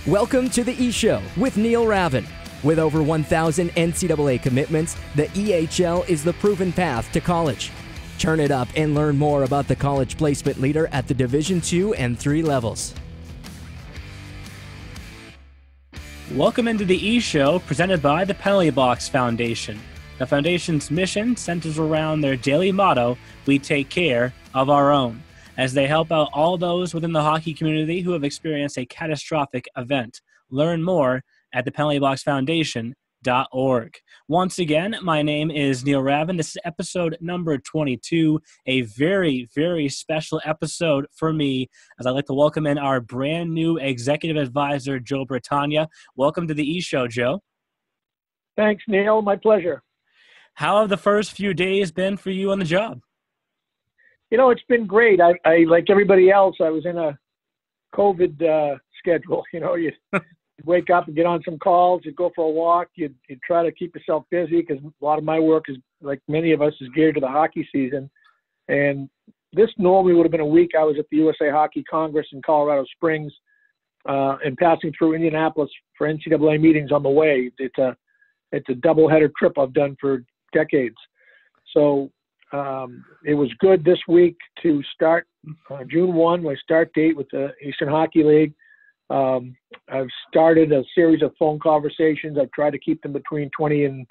Welcome to the E-Show with Neil Ravin. With over 1,000 NCAA commitments, the EHL is the proven path to college. Turn it up and learn more about the college placement leader at the Division II and III levels. Welcome into the E-Show presented by the Penalty Box Foundation. The Foundation's mission centers around their daily motto, "We take care of our own," as they help out all those within the hockey community who have experienced a catastrophic event. Learn more at thepenaltyboxfoundation.org. Once again, my name is Neil Ravin. This is episode number 22, a very, very special episode for me, as I'd like to welcome in our brand new executive advisor, Joe Bertagna. Welcome to the E-Show, Joe. Thanks, Neil. My pleasure. How have the first few days been for you on the job? You know, it's been great. I like everybody else, I was in a COVID schedule. You know, you wake up and get on some calls, you go for a walk, you try to keep yourself busy because a lot of my work is, like many of us, is geared to the hockey season. And this normally would have been a week I was at the USA Hockey Congress in Colorado Springs and passing through Indianapolis for NCAA meetings on the way. It's a doubleheader trip I've done for decades. So it was good this week to start June 1, my start date with the Eastern Hockey League. I've started a series of phone conversations. I've tried to keep them between 20 and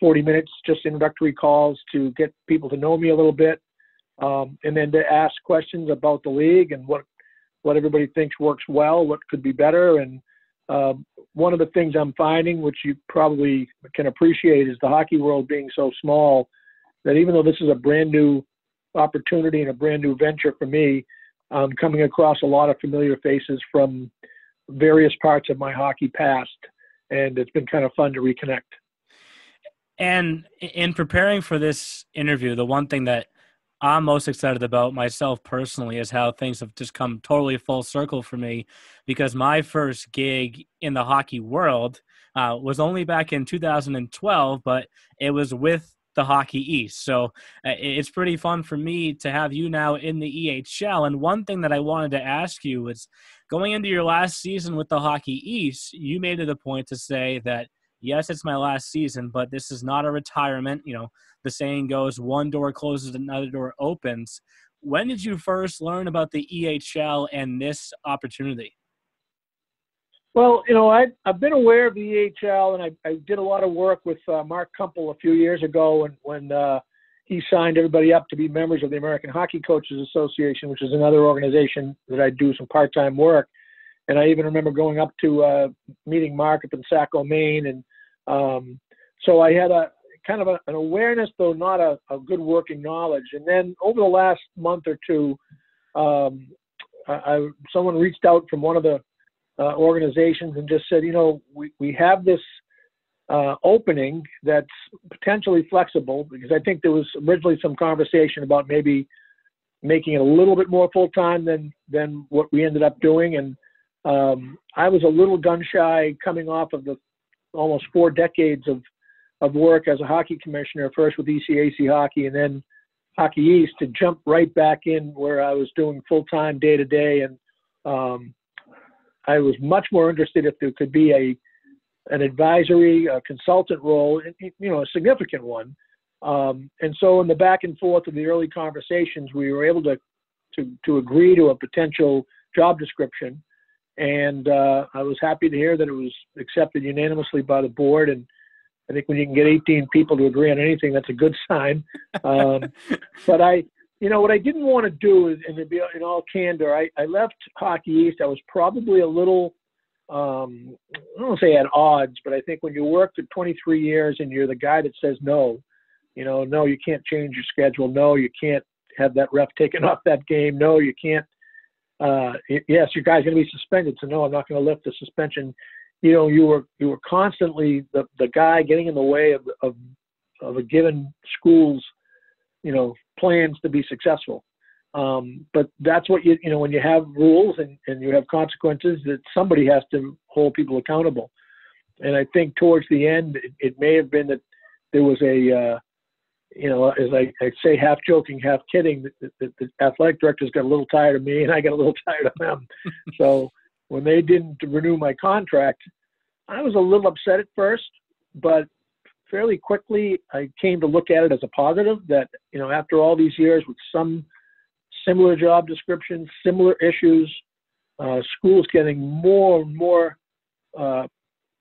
40 minutes, just introductory calls to get people to know me a little bit, and then to ask questions about the league and what everybody thinks works well, what could be better. And one of the things I'm finding, which you probably can appreciate, is the hockey world being so small, that even though this is a brand new opportunity and a brand new venture for me, I'm coming across a lot of familiar faces from various parts of my hockey past, and it's been kind of fun to reconnect. And in preparing for this interview, the one thing that I'm most excited about myself personally is how things have just come totally full circle for me, because my first gig in the hockey world was only back in 2012, but it was with the Hockey East. So it's pretty fun for me to have you now in the EHL. And one thing that I wanted to ask you was, going into your last season with the Hockey East, you made it a point to say that, yes, it's my last season, but this is not a retirement. You know, the saying goes, one door closes, another door opens. When did you first learn about the EHL and this opportunity? Well, you know, I've been aware of the EHL, and I did a lot of work with Mark Kumpel a few years ago when he signed everybody up to be members of the American Hockey Coaches Association, which is another organization that I do some part-time work. And I even remember going up to meeting Mark up in Saco, Maine. And so I had a kind of an awareness, though not a good working knowledge. And then over the last month or two, someone reached out from one of the organizations and just said, you know, we have this opening that's potentially flexible, because I think there was originally some conversation about maybe making it a little bit more full-time than what we ended up doing. And I was a little gun-shy coming off of the almost 4 decades of work as a hockey commissioner, first with ECAC Hockey and then Hockey East, to jump right back in where I was doing full-time day-to-day. And I was much more interested if there could be an advisory, a consultant role, you know, a significant one. And so in the back and forth of the early conversations, we were able to agree to a potential job description. And I was happy to hear that it was accepted unanimously by the board. And I think when you can get 18 people to agree on anything, that's a good sign. But you know, what I didn't want to do is, and to be in all candor, I left Hockey East. I was probably a little, I don't want to say at odds, but I think when you work for 23 years and you're the guy that says no, you know, no, you can't change your schedule. No, you can't have that ref taken off that game. No, you can't. Yes, your guy's going to be suspended. So no, I'm not going to lift the suspension. You know, you were constantly the guy getting in the way of a given school's, you know, plans to be successful. But that's what you know, when you have rules and you have consequences, that somebody has to hold people accountable. And I think towards the end, it may have been that there was a, you know, as I say, half joking, half kidding, the athletic directors got a little tired of me and I got a little tired of them. So when they didn't renew my contract, I was a little upset at first, but fairly quickly I came to look at it as a positive that, after all these years with some similar job descriptions, similar issues, schools getting more and more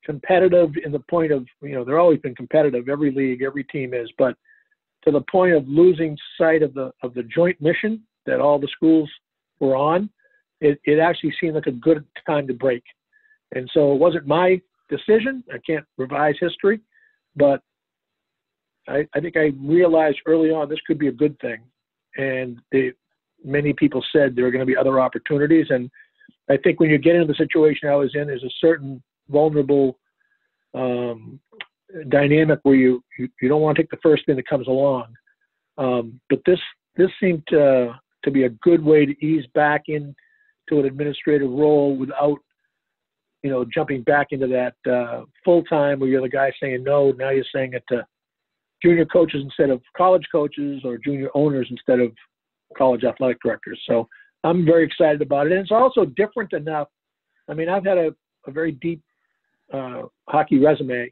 competitive in the point of, they're always been competitive, every league, every team is, but to the point of losing sight of the joint mission that all the schools were on, it actually seemed like a good time to break. And so it wasn't my decision. I can't revise history, but I think I realized early on this could be a good thing. And many people said there are going to be other opportunities. And I think when you get into the situation I was in, there's a certain vulnerable dynamic where you don't want to take the first thing that comes along. But this seemed to be a good way to ease back into an administrative role without, jumping back into that full time where you're the guy saying no. Now you're saying it to junior coaches instead of college coaches, or junior owners instead of college athletic directors. So I'm very excited about it. And it's also different enough. I mean, I've had a very deep hockey resume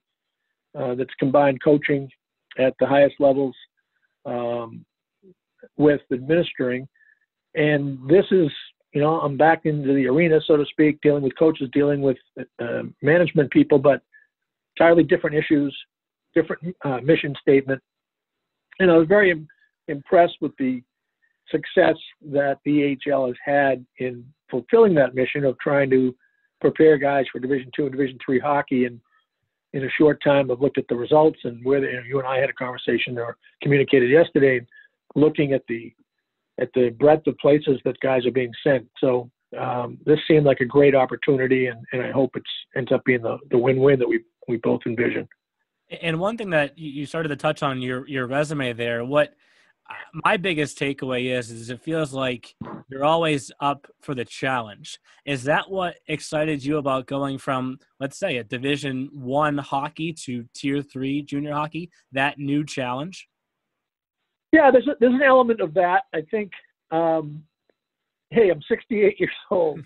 that's combined coaching at the highest levels with administering. And this is, I'm back into the arena, so to speak, dealing with coaches, dealing with management people, but entirely different issues, different mission statement. And I was very impressed with the success that the AHL has had in fulfilling that mission of trying to prepare guys for Division II and Division III hockey. And in a short time, I've looked at the results and where you and I had a conversation or communicated yesterday, looking at the breadth of places that guys are being sent. So this seemed like a great opportunity, and I hope it ends up being the win-win that we both envision. And one thing that you started to touch on your resume there, what my biggest takeaway is it feels like you're always up for the challenge. Is that what excited you about going from, let's say, a Division I hockey to Tier 3 junior hockey, that new challenge? Yeah, there's an element of that. I think, hey, I'm 68 years old.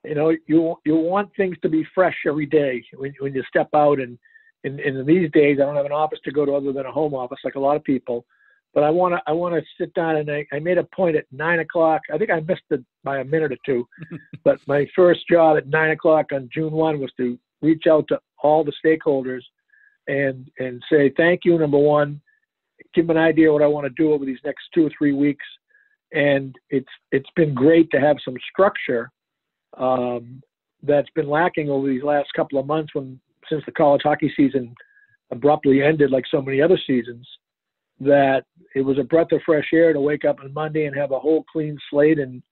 You want things to be fresh every day when you step out. And in these days, I don't have an office to go to other than a home office like a lot of people. But I want to sit down, and I made a point at 9 o'clock. I think I missed it by a minute or two. But my first job at 9 o'clock on June 1 was to reach out to all the stakeholders and say, thank you, number one, give them an idea what I want to do over these next 2 or 3 weeks. And it's been great to have some structure that's been lacking over these last couple of months since the college hockey season abruptly ended like so many other seasons, that it was a breath of fresh air to wake up on Monday and have a whole clean slate and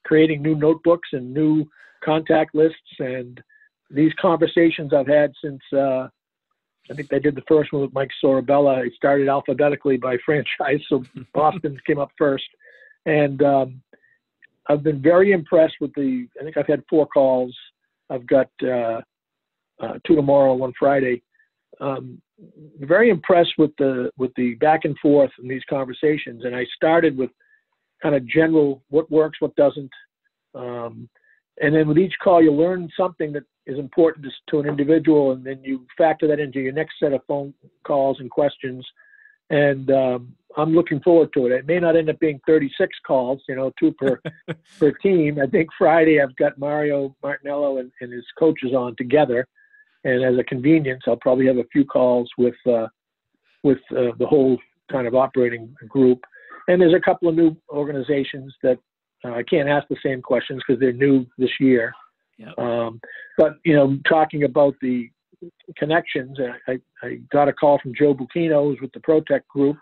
creating new notebooks and new contact lists. And these conversations I've had since I think they did the first one with Mike Sorabella. It started alphabetically by franchise, so Boston came up first. And I've been very impressed with I think I've had 4 calls. I've got 2 tomorrow, 1 Friday. Very impressed with the back and forth in these conversations. And I started with kind of general, what works, what doesn't. And then with each call, you learn something that is important to an individual, and then you factor that into your next set of phone calls and questions. And I'm looking forward to it. It may not end up being 36 calls, 2 per team. I think Friday I've got Mario Martinello and his coaches on together. And as a convenience, I'll probably have a few calls with the whole kind of operating group. And there's a couple of new organizations that I can't ask the same questions because they're new this year. Yep. But, talking about the connections, I got a call from Joe Bertagna, who's with the ProTech group.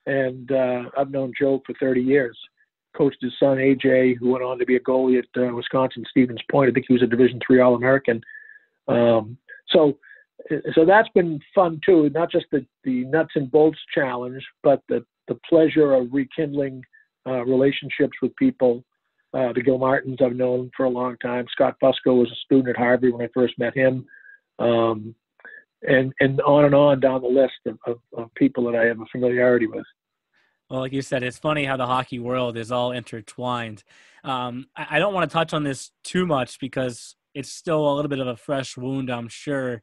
And I've known Joe for 30 years. Coached his son, AJ, who went on to be a goalie at Wisconsin Stevens Point. I think he was a Division III All-American. So that's been fun too, not just the nuts and bolts challenge, but the pleasure of rekindling relationships with people. The Gil Martins I've known for a long time. Scott Fusco was a student at Harvard when I first met him. And on down the list of people that I have a familiarity with. Well, like you said, it's funny how the hockey world is all intertwined. I don't want to touch on this too much because it's still a little bit of a fresh wound, I'm sure.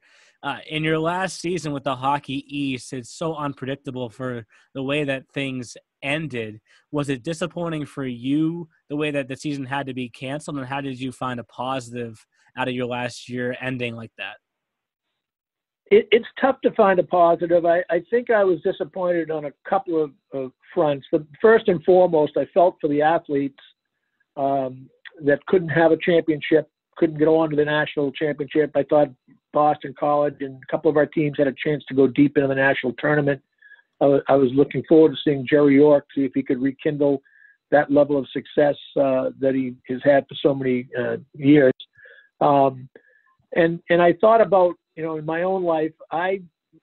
In your last season with the Hockey East, it's so unpredictable for the way that things ended. Was it disappointing for you the way that the season had to be canceled, and how did you find a positive out of your last year ending like that? It's tough to find a positive. I think I was disappointed on a couple of fronts. The first and foremost, I felt for the athletes that couldn't have a championship, couldn't get on to the national championship. I thought Boston College and a couple of our teams had a chance to go deep into the national tournament. I was looking forward to seeing Jerry York, see if he could rekindle that level of success that he has had for so many years. And I thought about, in my own life,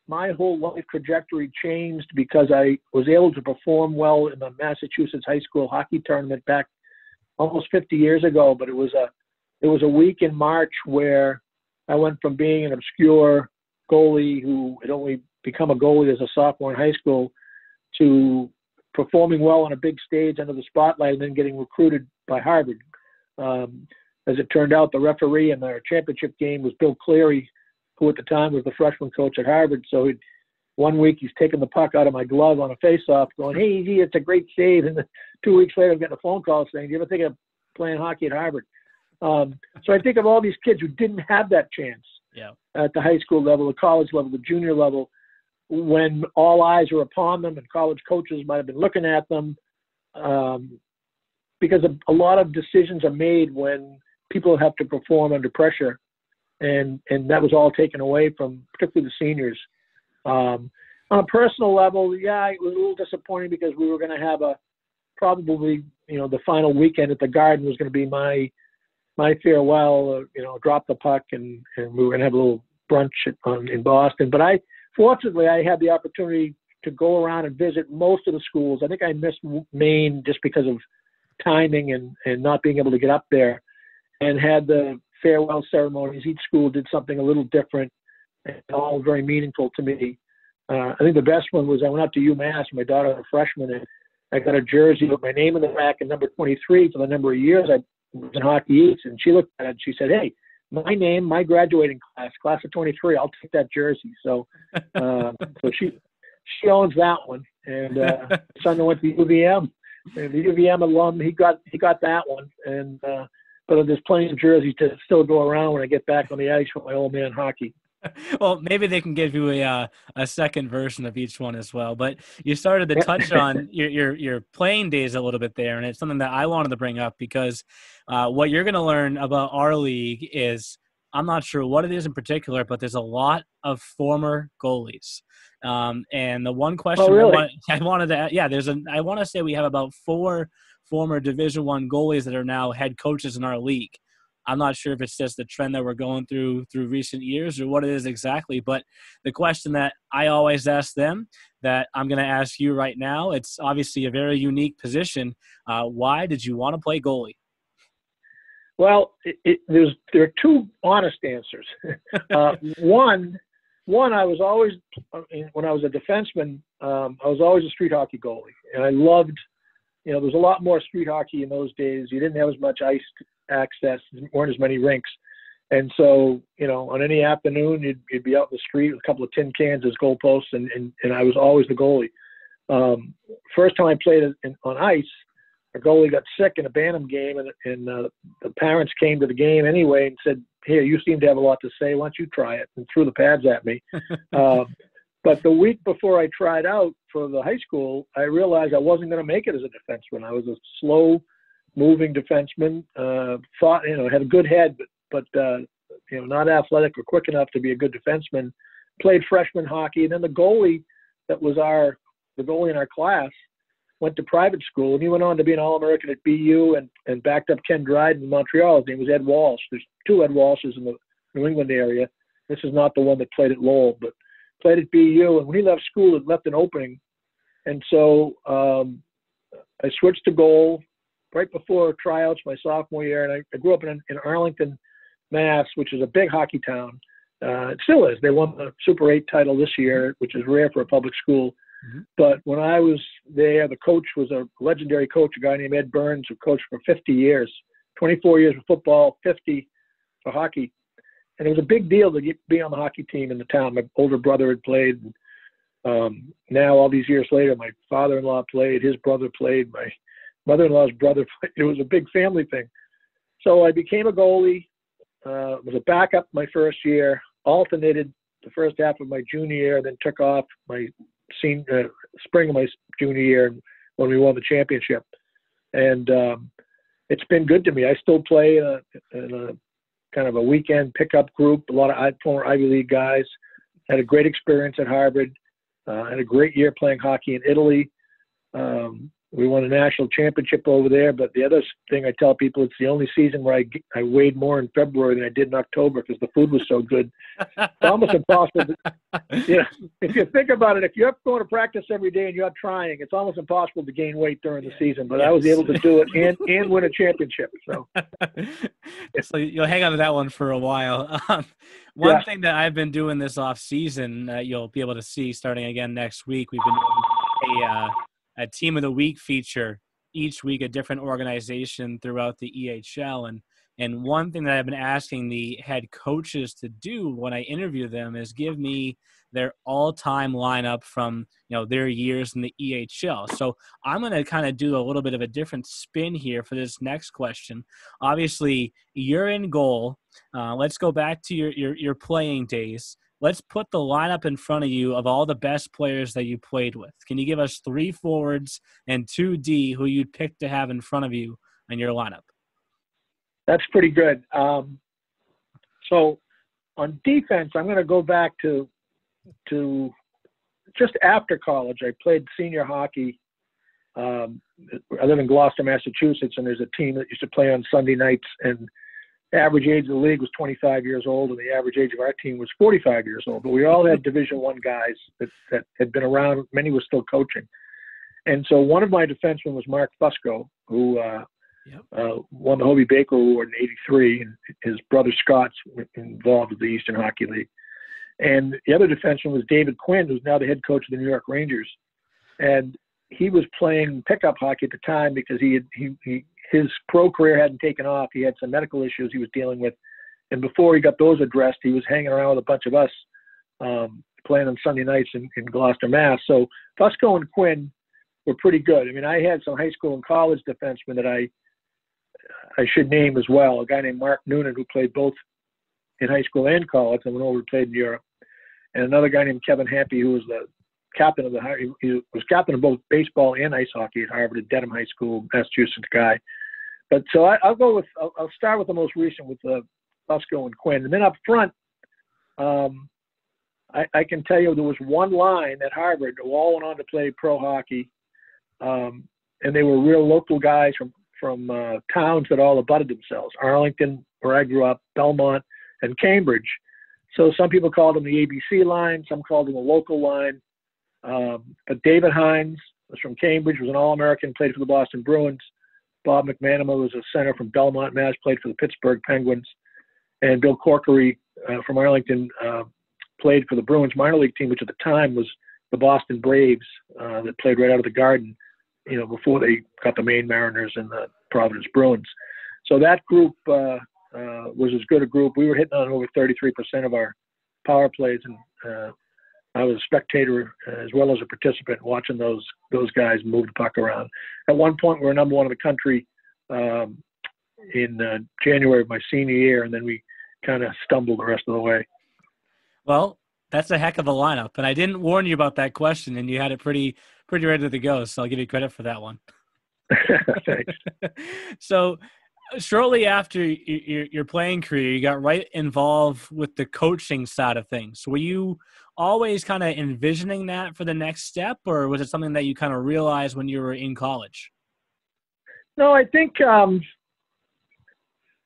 my whole life trajectory changed because I was able to perform well in the Massachusetts high school hockey tournament back almost 50 years ago. But it was a week in March where I went from being an obscure goalie who had only become a goalie as a sophomore in high school to performing well on a big stage under the spotlight and then getting recruited by Harvard. As it turned out, the referee in our championship game was Bill Cleary, who at the time was the freshman coach at Harvard. So one week he's taking the puck out of my glove on a face-off going, "Hey, gee, it's a great save." And then 2 weeks later, I'm getting a phone call saying, "Do you ever think of playing hockey at Harvard?" So I think of all these kids who didn't have that chance at the high school level, the college level, the junior level, when all eyes are upon them and college coaches might have been looking at them, because a lot of decisions are made when people have to perform under pressure. And that was all taken away from particularly the seniors. On a personal level, it was a little disappointing because we were going to have probably the final weekend at the Garden was going to be my farewell, drop the puck, and we were going to have a little brunch in Boston. But fortunately, I had the opportunity to go around and visit most of the schools. I think I missed Maine just because of timing and not being able to get up there, and had the farewell ceremonies. Each school did something a little different, and all very meaningful to me. I think the best one was I went up to UMass, my daughter was a freshman, and I got a jersey with my name in the back and number 23 for the number of years I was in Hockey East. And she looked at it and she said, "Hey, my name, my graduating class of 23, I'll take that jersey." So so she owns that one. And son went to UVM, and the UVM alum, he got that one. And but there's plenty of jerseys to still go around when I get back on the ice with my old man hockey. Well, maybe they can give you a second version of each one as well. But you started to touch on your playing days a little bit there, and it's something that I wanted to bring up because what you're going to learn about our league is, I'm not sure what it is in particular, but there's a lot of former goalies. And the one question I wanted to I want to say we have about 4 former Division I goalies that are now head coaches in our league. I'm not sure if it's just the trend that we're going through recent years or what it is exactly, but the question that I always ask them that I'm going to ask you right now, it's obviously a very unique position. Why did you want to play goalie? Well, there are 2 honest answers. One, I was always, when I was a defenseman, I was always a street hockey goalie, and I loved, there was a lot more street hockey in those days. You didn't have as much ice access, weren't as many rinks. And so, on any afternoon, you'd be out in the street with a couple of tin cans as goalposts, and I was always the goalie. First time I played on ice, a goalie got sick in a Bantam game, and the parents came to the game anyway and said, "Here, you seem to have a lot to say. Why don't you try it?" and threw the pads at me. But the week before I tried out for the high school, I realized I wasn't going to make it as a defenseman. I was a slow-moving defenseman. Had a good head, but not athletic or quick enough to be a good defenseman. Played freshman hockey, and then the goalie that was the goalie in our class went to private school, and he went on to be an All-American at BU and backed up Ken Dryden in Montreal. His name was Ed Walsh. There's 2 Ed Walshes in the New England area. This is not the one that played at Lowell, but played at BU. And when he left school, it left an opening. And so I switched to goal right before tryouts my sophomore year. And I grew up in Arlington, Mass, which is a big hockey town. It still is. They won the Super 8 title this year, which is rare for a public school. Mm-hmm. But when I was there, the coach was a legendary coach, a guy named Ed Burns, who coached for 50 years, 24 years of football, 50 for hockey. And it was a big deal to be on the hockey team in the town. My older brother had played. Now, all these years later, my father-in-law played, his brother played, my mother-in-law's brother played. It was a big family thing. So I became a goalie, was a backup my first year, alternated the first half of my junior year, then took off my spring of my junior year when we won the championship. And it's been good to me. I still play in a kind of a weekend pickup group, a lot of former Ivy League guys. Had a great experience at Harvard. Had a great year playing hockey in Italy. We won a national championship over there. But the other thing I tell people, it's the only season where I weighed more in February than I did in October because the food was so good. It's almost impossible. If you think about it, if you're going to practice every day and you're trying, it's almost impossible to gain weight during the season. But I was able to do it and win a championship. So, so you'll hang on to that one for a while. One thing that I've been doing this off season, you'll be able to see starting again next week. We've been doing a team of the week feature each week, a different organization throughout the EHL. And one thing that I've been asking the head coaches to do when I interview them is give me their all-time lineup from, their years in the EHL. So I'm going to kind of do a little bit of a different spin here for this next question. Obviously, you're in goal. Let's go back to your playing days. Let's put the lineup in front of you of all the best players that you played with. Can you give us 3 forwards and 2 D who you'd pick to have in front of you in your lineup? That's pretty good. So on defense, I'm going to go back to just after college. I played senior hockey. I live in Gloucester, Massachusetts, and there's a team that used to play on Sunday nights, and the average age of the league was 25 years old, and the average age of our team was 45 years old. But we all had Division I guys that had been around. Many were still coaching. And so one of my defensemen was Mark Fusco, who won the Hobie Baker Award in '83, and his brother Scott's involved with the Eastern Hockey League. And the other defenseman was David Quinn, who's now the head coach of the New York Rangers. And he was playing pickup hockey at the time because his pro career hadn't taken off. He had some medical issues he was dealing with. And before he got those addressed, he was hanging around with a bunch of us playing on Sunday nights in Gloucester, Mass. So Fusco and Quinn were pretty good. I mean, I had some high school and college defensemen that I should name as well. A guy named Mark Noonan, who played both in high school and college and went over and played in Europe. And another guy named Kevin Hampy, who was the captain of he was captain of both baseball and ice hockey at Harvard at Dedham High School, Massachusetts guy. But so I'll start with the most recent with Fusco and Quinn. And then up front, I can tell you there was one line at Harvard who all went on to play pro hockey. And they were real local guys from towns that all abutted themselves. Arlington, where I grew up, Belmont, and Cambridge. So some people called them the ABC line, some called them the local line. But David Hines was from Cambridge, was an All-American, played for the Boston Bruins. Bob McManama was a center from Belmont, Mass, played for the Pittsburgh Penguins. And Bill Corkery from Arlington played for the Bruins minor league team, which at the time was the Boston Braves that played right out of the Garden, before they got the Maine Mariners and the Providence Bruins. So that group was as good a group. We were hitting on over 33% of our power plays, and I was a spectator as well as a participant watching those guys move the puck around. At one point, we were number 1 in the country in January of my senior year, and then we kind of stumbled the rest of the way. Well, that's a heck of a lineup, and I didn't warn you about that question, and you had it pretty ready to go, so I'll give you credit for that one. Thanks. So shortly after your playing career, you got right involved with the coaching side of things. Were you always kind of envisioning that for the next step, or was it something that you kind of realized when you were in college? No, I think, I'm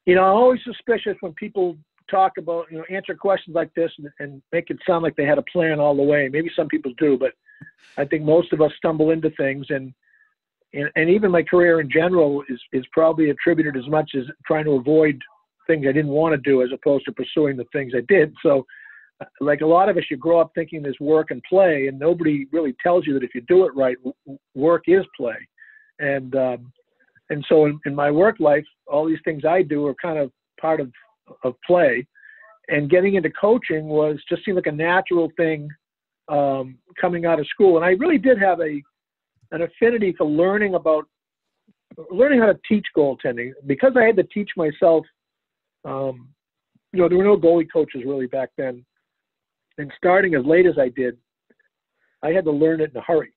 always suspicious when people talk about, answer questions like this and make it sound like they had a plan all the way. Maybe some people do, but I think most of us stumble into things, and even my career in general is probably attributed as much as trying to avoid things I didn't want to do as opposed to pursuing the things I did. So like a lot of us, you grow up thinking there's work and play, and nobody really tells you that if you do it right, work is play. And so in my work life, all these things I do are kind of part of of play, and getting into coaching just seemed like a natural thing coming out of school. And I really did have an affinity for learning how to teach goaltending because I had to teach myself. There were no goalie coaches really back then, and starting as late as I did, I had to learn it in a hurry.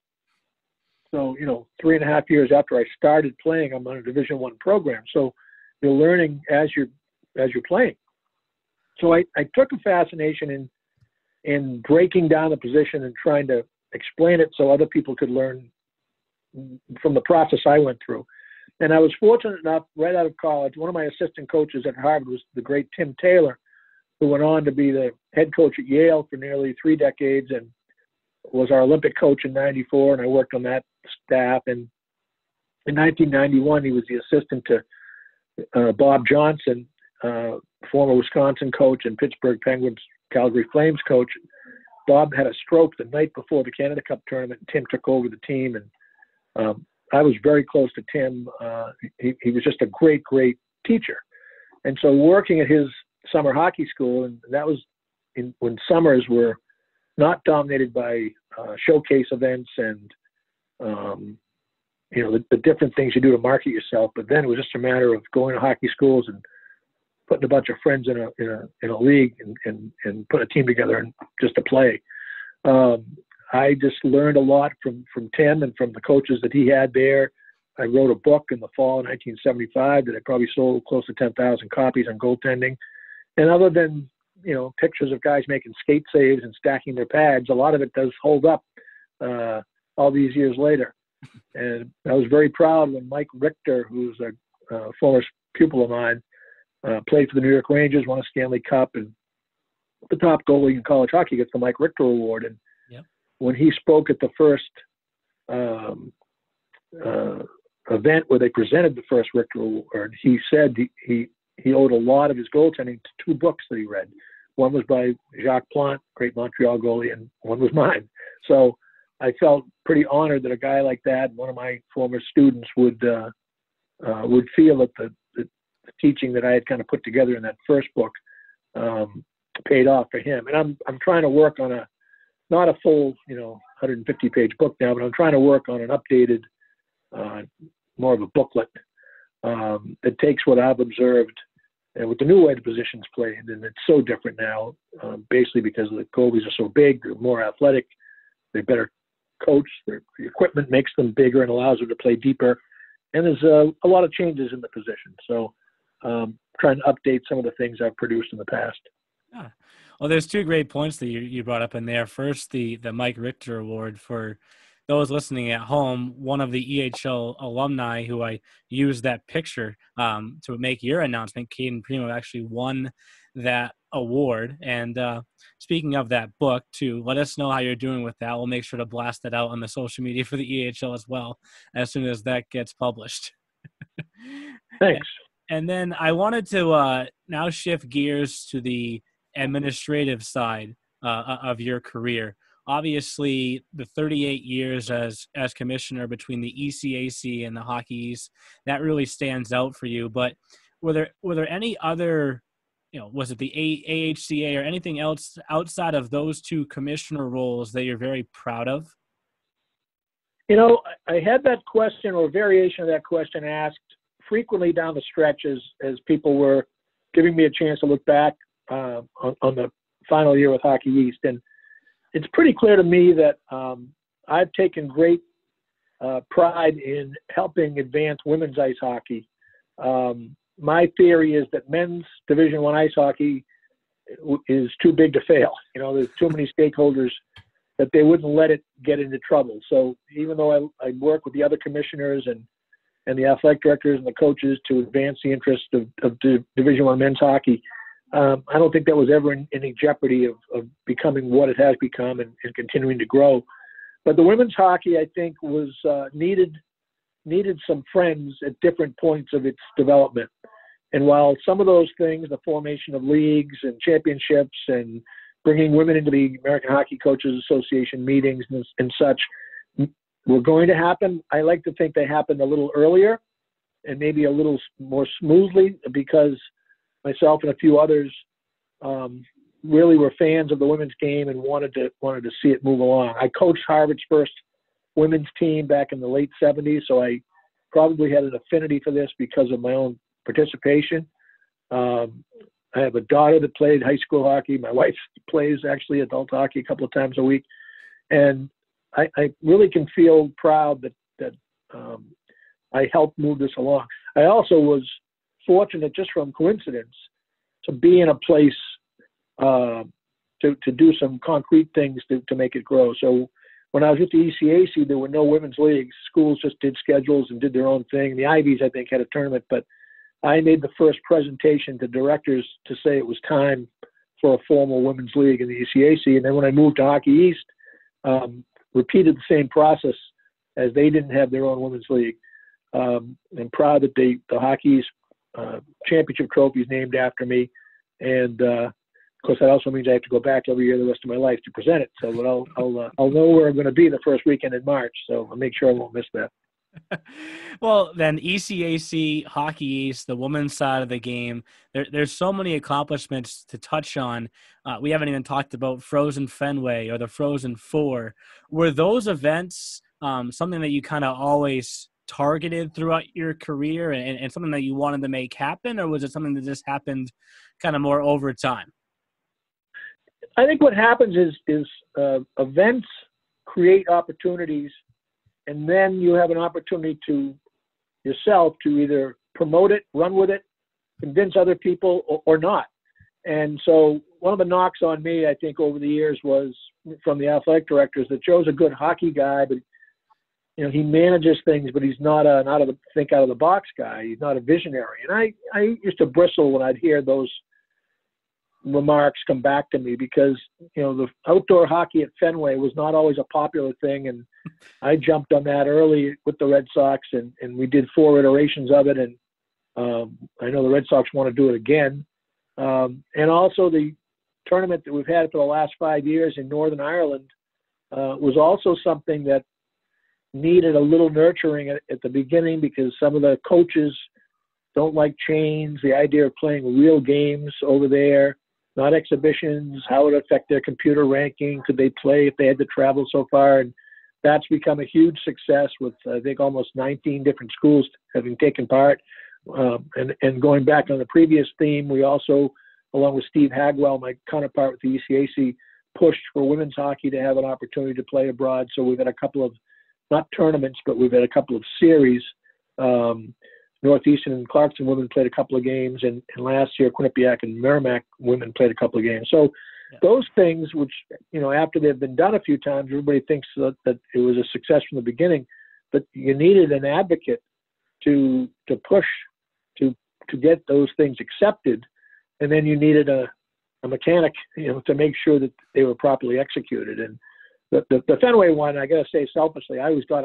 So 3.5 years after I started playing, I'm on a Division I program. So you're learning as you're playing. So I took a fascination in breaking down the position and trying to explain it so other people could learn from the process I went through. And I was fortunate enough, right out of college, one of my assistant coaches at Harvard was the great Tim Taylor, who went on to be the head coach at Yale for nearly 3 decades and was our Olympic coach in '94, and I worked on that staff. And in 1991, he was the assistant to Bob Johnson, former Wisconsin coach and Pittsburgh Penguins, Calgary Flames coach. Bob had a stroke the night before the Canada Cup tournament, and Tim took over the team. And I was very close to Tim. He was just a great, great teacher. And so working at his summer hockey school, and that was when summers were not dominated by showcase events and the different things you do to market yourself, but then it was just a matter of going to hockey schools and putting a bunch of friends in a league and put a team together and just to play. I just learned a lot from Tim and from the coaches that he had there. I wrote a book in the fall of 1975 that I probably sold close to 10,000 copies on goaltending. And other than pictures of guys making skate saves and stacking their pads, a lot of it does hold up all these years later. And I was very proud when Mike Richter, who's a former pupil of mine, played for the New York Rangers, won a Stanley Cup, and the top goalie in college hockey gets the Mike Richter Award. And when he spoke at the first event where they presented the first Richter Award, he said he owed a lot of his goaltending to 2 books that he read. One was by Jacques Plante, great Montreal goalie, and one was mine. So I felt pretty honored that a guy like that, one of my former students, would feel that the teaching that I had kind of put together in that first book paid off for him. And I'm trying to work on not a full 150-page book now, but I'm trying to work on an updated, more of a booklet that takes what I've observed and with the new way the positions play, and it's so different now, basically because the goalies are so big, they're more athletic, they're better coached, the equipment makes them bigger and allows them to play deeper, and there's a lot of changes in the position. So trying to update some of the things I've produced in the past. Yeah. Well, there's 2 great points that you brought up in there. First, the Mike Richter Award for those listening at home, one of the EHL alumni who I used that picture to make your announcement, Caden Primo, actually won that award. And speaking of that book, too, let us know how you're doing with that. We'll make sure to blast it out on the social media for the EHL as well as soon as that gets published. Thanks. And then I wanted to now shift gears to the administrative side of your career. Obviously, the 38 years as commissioner between the ECAC and the Hockey East, that really stands out for you. But were there any other, was it the AHCA or anything else outside of those 2 commissioner roles that you're very proud of? I had that question or variation of that question asked frequently down the stretch as people were giving me a chance to look back on the final year with Hockey East. And it's pretty clear to me that I've taken great pride in helping advance women's ice hockey. My theory is that men's Division I ice hockey is too big to fail. There's too many stakeholders that they wouldn't let it get into trouble. So even though I work with the other commissioners and the athletic directors and the coaches to advance the interest of Division I men's hockey, I don't think that was ever in any jeopardy of becoming what it has become and continuing to grow. But the women's hockey, I think, was needed some friends at different points of its development. And while some of those things, the formation of leagues and championships and bringing women into the American Hockey Coaches Association meetings and such were going to happen, I like to think they happened a little earlier and maybe a little more smoothly because myself and a few others really were fans of the women's game and wanted to see it move along. I coached Harvard's first women's team back in the late 70s, so I probably had an affinity for this because of my own participation. I have a daughter that played high school hockey. My wife plays actually adult hockey a couple of times a week. And I really can feel proud that I helped move this along. I also was fortunate, just from coincidence, to be in a place to do some concrete things to make it grow. So when I was with the ECAC, there were no women's leagues. Schools just did schedules and did their own thing. The Ivies, I think, had a tournament, but I made the first presentation to directors to say it was time for a formal women's league in the ECAC. And then when I moved to Hockey East, repeated the same process, as they didn't have their own women's league. I'm proud that the Hockey East championship trophy is named after me. And of course, that also means I have to go back every year the rest of my life to present it. So but I'll know where I'm going to be the first weekend in March. So I'll make sure I won't miss that. Well, then ECAC, Hockey East, the women's side of the game, there's so many accomplishments to touch on. We haven't even talked about Frozen Fenway or the Frozen Four. Were those events something that you kind of always targeted throughout your career and something that you wanted to make happen, or was it something that just happened kind of more over time? I think what happens is events create opportunities, and then you have an opportunity to yourself to either promote it, run with it, convince other people, or not. And so one of the knocks on me, I think, over the years was from the athletic directors that Joe's a good hockey guy, but he manages things, but he's not an out of the box guy. He's not a visionary. And I used to bristle when I'd hear those remarks come back to me because, the outdoor hockey at Fenway was not always a popular thing. And I jumped on that early with the Red Sox and we did 4 iterations of it. And I know the Red Sox want to do it again. And also the tournament that we've had for the last 5 years in Northern Ireland was also something that needed a little nurturing at the beginning because some of the coaches don't like change, the idea of playing real games over there, not exhibitions, how it would affect their computer ranking, could they play if they had to travel so far. And that's become a huge success with, I think, almost 19 different schools having taken part. And going back on the previous theme, we also, along with Steve Hagwell, my counterpart with the ECAC, pushed for women's hockey to have an opportunity to play abroad. So we've had a couple of, not tournaments, but we've had a couple of series. Northeastern and Clarkson women played a couple of games, and last year Quinnipiac and Merrimack women played a couple of games. So those things, which, after they've been done a few times, everybody thinks that it was a success from the beginning, but you needed an advocate to push to get those things accepted, and then you needed a mechanic, to make sure that they were properly executed. And the Fenway one, I got to say selfishly, I always got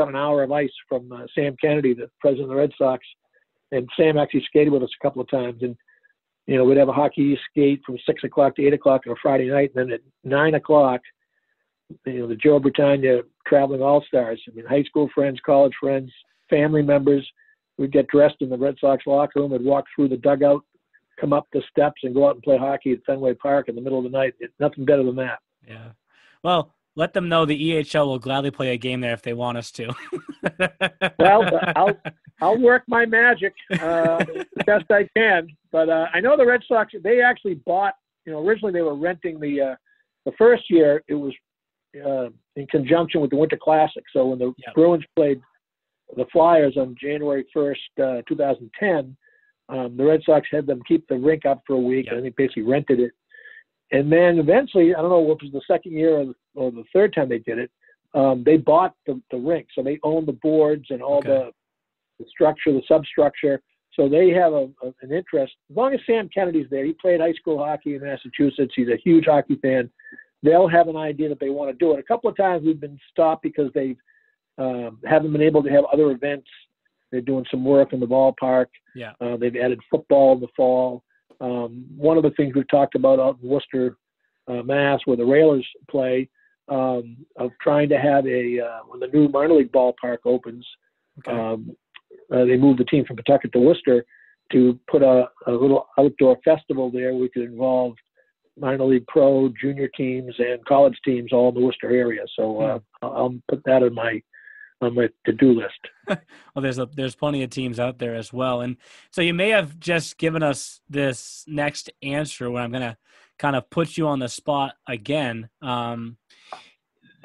an hour of ice from Sam Kennedy, the president of the Red Sox, and Sam actually skated with us a couple of times. And we'd have a hockey skate from 6 o'clock to 8 o'clock on a Friday night, and then at 9 o'clock, the Joe Bertagna traveling all-stars. High school friends, college friends, family members. We'd get dressed in the Red Sox locker room and walk through the dugout, come up the steps, and go out and play hockey at Fenway Park in the middle of the night. Nothing better than that. Yeah. Well, let them know the EHL will gladly play a game there if they want us to. Well, I'll work my magic the best I can. But I know the Red Sox, they actually bought, originally they were renting the first year, it was in conjunction with the Winter Classic. So when the Bruins played the Flyers on January 1st, 2010, the Red Sox had them keep the rink up for a week, and they basically rented it. And then eventually, I don't know what was the second year or the third time they did it, they bought the rink. So they own the boards and all the structure, the substructure. So they have an interest. As long as Sam Kennedy's there, he played high school hockey in Massachusetts. He's a huge hockey fan. They'll have an idea that they want to do it. A couple of times we've been stopped because they haven't been able to have other events. They're doing some work in the ballpark. Yeah. They've added football in the fall. One of the things we've talked about out in Worcester, Mass, where the Railers play, of trying to have when the new minor league ballpark opens, they moved the team from Pawtucket to Worcester. to put a little outdoor festival there. We could involve minor league, pro, junior teams, and college teams all in the Worcester area. So I'll put that on my to-do list. Well, there's plenty of teams out there as well. And so you may have just given us this next answer where I'm going to kind of put you on the spot again.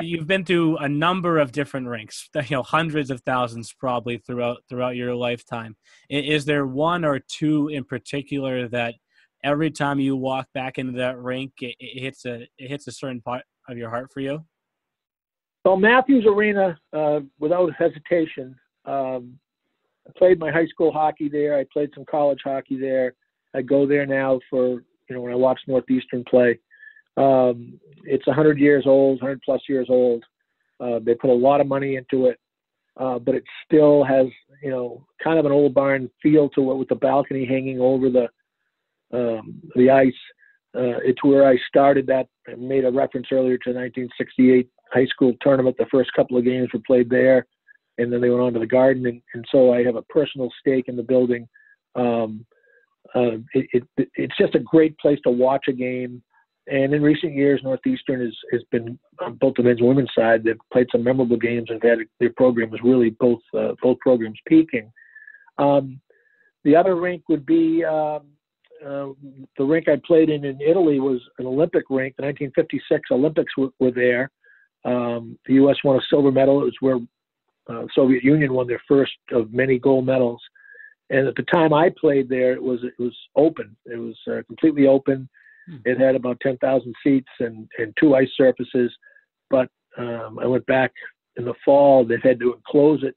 You've been through a number of different rinks, hundreds of thousands probably throughout your lifetime. Is there one or two in particular that every time you walk back into that rink, it hits a certain part of your heart for you? Well, Matthews Arena, without hesitation. I played my high school hockey there. I played some college hockey there. I go there now for, when I watch Northeastern play. It's 100 years old, 100 plus years old. They put a lot of money into it, but it still has, kind of an old barn feel to it with the balcony hanging over the ice. It's where I started that. I made a reference earlier to the 1968 high school tournament. The first couple of games were played there, and then they went on to the Garden. And so I have a personal stake in the building. It's just a great place to watch a game. And in recent years, Northeastern has been on both the men's and women's side. They've played some memorable games and their program was really both programs peaking. The other rink would be the rink I played in Italy was an Olympic rink. The 1956 Olympics were there. The U.S. won a silver medal. It was where the Soviet Union won their first of many gold medals. And at the time I played there, it was open. It was completely open. It had about 10,000 seats and 2 ice surfaces. But I went back in the fall. They've had to enclose it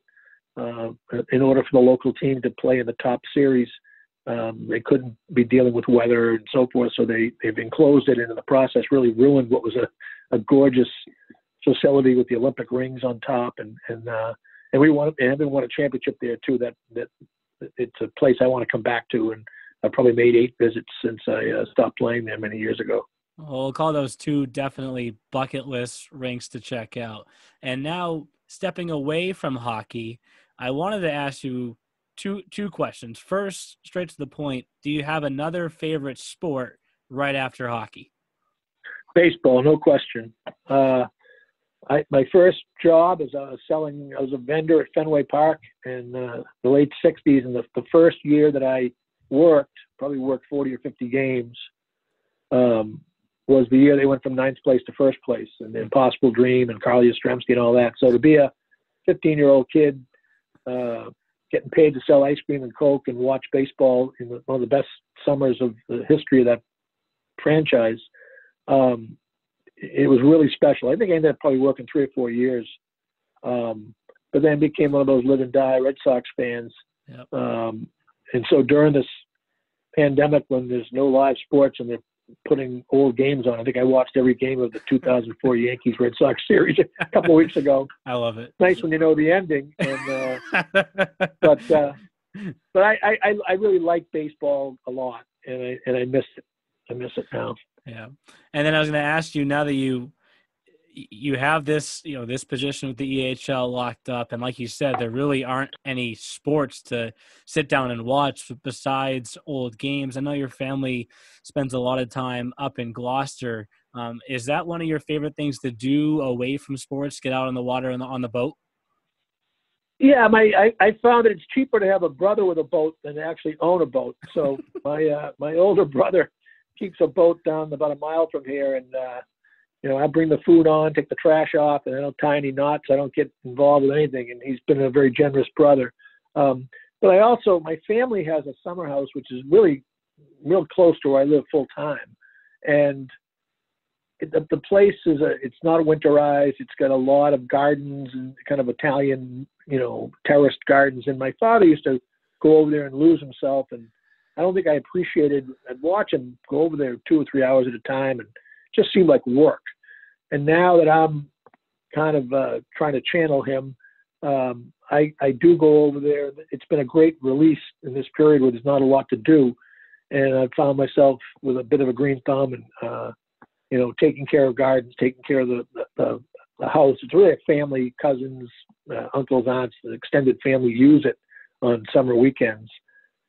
in order for the local team to play in the top series. They couldn't be dealing with weather and so forth, so they've enclosed it, and in the process really ruined what was a gorgeous facility with the Olympic rings on top. And we haven't won a championship there too. That it's a place I want to come back to, and I've probably made 8 visits since I stopped playing there many years ago. Well, we'll call those 2 definitely bucket list rinks to check out. And now, stepping away from hockey, I wanted to ask you two questions. First, straight to the point, do you have another favorite sport right after hockey? Baseball, no question. My first job is I was a vendor at Fenway Park in the late 60s, and the first year that I probably worked 40 or 50 games, was the year they went from 9th place to 1st place, and the Impossible Dream and Carl Yastrzemski and all that. So to be a 15-year-old kid getting paid to sell ice cream and Coke and watch baseball in one of the best summers of the history of that franchise, it was really special. I think I ended up probably working 3 or 4 years, but then became one of those live and die Red Sox fans. Yep. And so during this pandemic, when there's no live sports and they're putting old games on, I think I watched every game of the 2004 Yankees Red Sox series a couple of weeks ago. I love it. Nice when you know the ending. And but I really like baseball a lot, and I miss it. I miss it now. Yeah. And then I was going to ask you, now that you have this, this position with the EHL locked up, and like you said, there really aren't any sports to sit down and watch besides old games. I know your family spends a lot of time up in Gloucester. Is that one of your favorite things to do away from sports, get out on the water and on the boat? Yeah, I found that it's cheaper to have a brother with a boat than to actually own a boat. So my older brother keeps a boat down about a mile from here, and I bring the food on, take the trash off, and I don't tie any knots. I don't get involved with anything, and he's been a very generous brother. But my family has a summer house, which is really real close to where I live full time. And the place it's not winterized. It's got a lot of gardens and kind of Italian, terraced gardens. And my father used to go over there and lose himself. And I don't think I appreciated, I'd watch him go over there 2 or 3 hours at a time, and it just seemed like work. And now that I'm kind of trying to channel him, I do go over there. It's been a great release in this period where there's not a lot to do. And I've found myself with a bit of a green thumb and, taking care of gardens, taking care of the house. It's really a family, cousins, uncles, aunts, the extended family use it on summer weekends.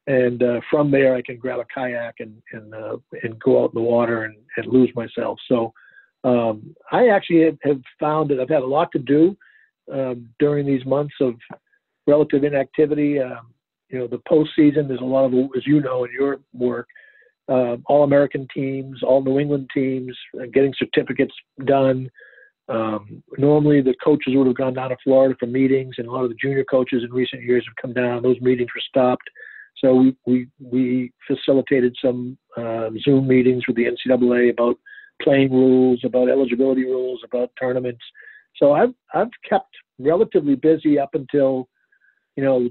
And from there, I can grab a kayak and go out in the water and lose myself. So I actually have found that I've had a lot to do during these months of relative inactivity. The postseason, there's a lot of, as you know, in your work, all-American teams, all New England teams, getting certificates done. Normally the coaches would have gone down to Florida for meetings, and a lot of the junior coaches in recent years have come down. Those meetings were stopped. So we facilitated some Zoom meetings with the NCAA about playing rules, about eligibility rules, about tournaments. So I've kept relatively busy up until,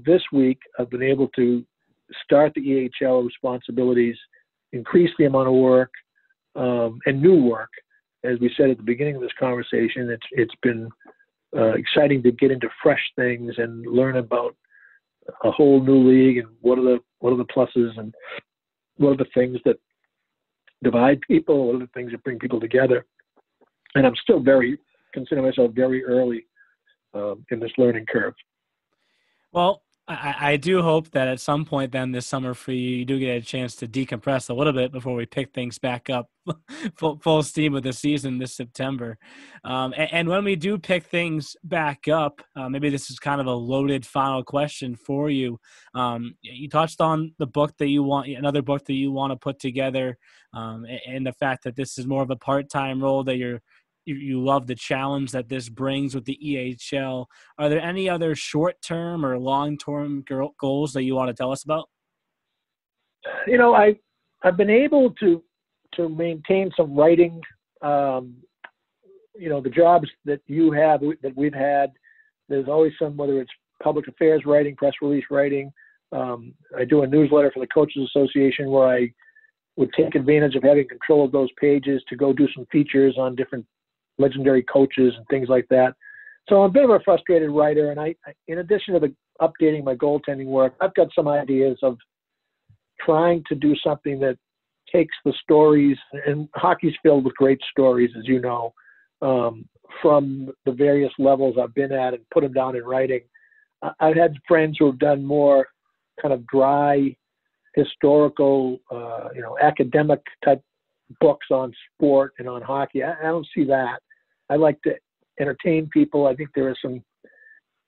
this week. I've been able to start the EHL responsibilities, increase the amount of work, and new work. As we said at the beginning of this conversation, it's been exciting to get into fresh things and learn about a whole new league and what are the pluses and what are the things that divide people, what are the things that bring people together. And I'm still consider myself very early in this learning curve. Well, I do hope that at some point then this summer for you do get a chance to decompress a little bit before we pick things back up full steam with the season this September. And when we do pick things back up, maybe this is kind of a loaded final question for you. You touched on the book that you want, another book that you want to put together, and the fact that this is more of a part-time role, that you love the challenge that this brings with the EHL. Are there any other short-term or long-term goals that you want to tell us about? I've been able to maintain some writing. The jobs that you have, that we've had, there's always some, whether it's public affairs writing, press release writing. I do a newsletter for the Coaches Association where I would take advantage of having control of those pages to go do some features on different legendary coaches and things like that. So I'm a bit of a frustrated writer, and I in addition to updating my goaltending work, I've got some ideas of trying to do something that takes the stories, and hockey's filled with great stories, as you know, from the various levels I've been at, and put them down in writing. I've had friends who have done more kind of dry, historical, academic type books on sport and on hockey. I don't see that. I like to entertain people. I think there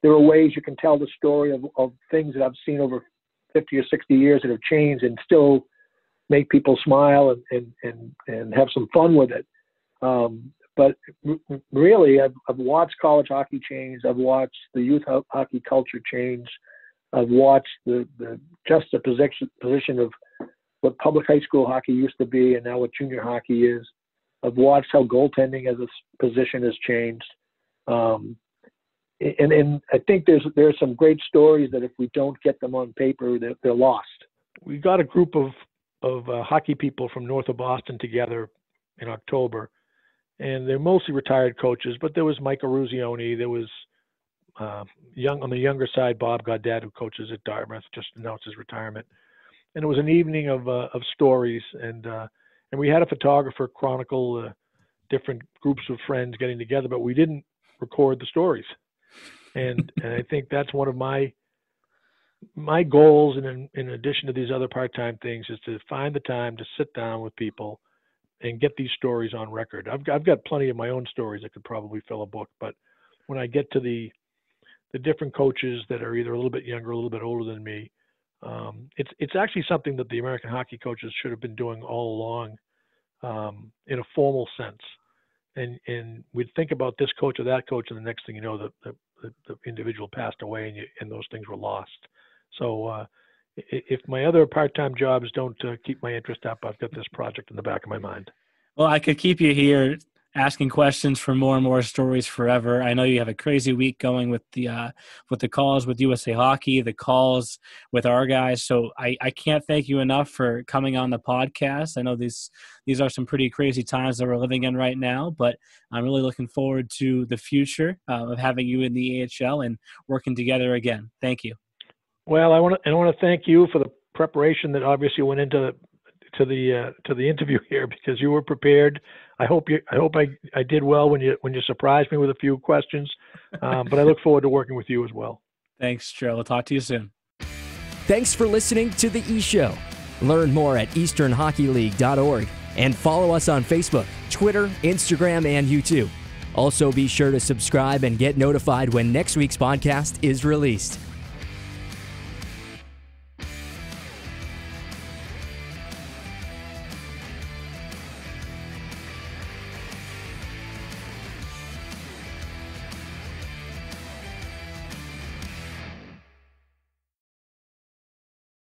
are ways you can tell the story of things that I've seen over 50 or 60 years that have changed and still make people smile and have some fun with it. But really, I've watched college hockey change. I've watched the youth hockey culture change. I've watched the juxtaposition of what public high school hockey used to be and now what junior hockey is. I've watched how goaltending as a position has changed. And I think there's some great stories that if we don't get them on paper, they're lost. We got a group of hockey people from north of Boston together in October, and they're mostly retired coaches, but there was Mike Eruzione, there was on the younger side, Bob Gaudet, who coaches at Dartmouth, just announced his retirement. And it was an evening of stories, and we had a photographer chronicle different groups of friends getting together, but we didn't record the stories. And I think that's one of my goals, and in addition to these other part-time things, is to find the time to sit down with people and get these stories on record. I've got plenty of my own stories that could probably fill a book, but when I get to the different coaches that are either a little bit younger, or a little bit older than me, it's actually something that the American hockey coaches should have been doing all along, in a formal sense. And we'd think about this coach or that coach, and the next thing you know, the individual passed away, and those things were lost. So if my other part-time jobs don't keep my interest up, I've got this project in the back of my mind. Well, I could keep you here asking questions for more and more stories forever. I know you have a crazy week going with the calls with USA Hockey, the calls with our guys. So I can't thank you enough for coming on the podcast. I know these are some pretty crazy times that we're living in right now, but I'm really looking forward to the future of having you in the AHL and working together again. Thank you. Well, I want to thank you for the preparation that obviously went into the interview here, because you were prepared. I hope I did well when you surprised me with a few questions, but I look forward to working with you as well. Thanks, Joe. We'll talk to you soon. Thanks for listening to The E Show. Learn more at easternhockeyleague.org and follow us on Facebook, Twitter, Instagram, and YouTube. Also, be sure to subscribe and get notified when next week's podcast is released.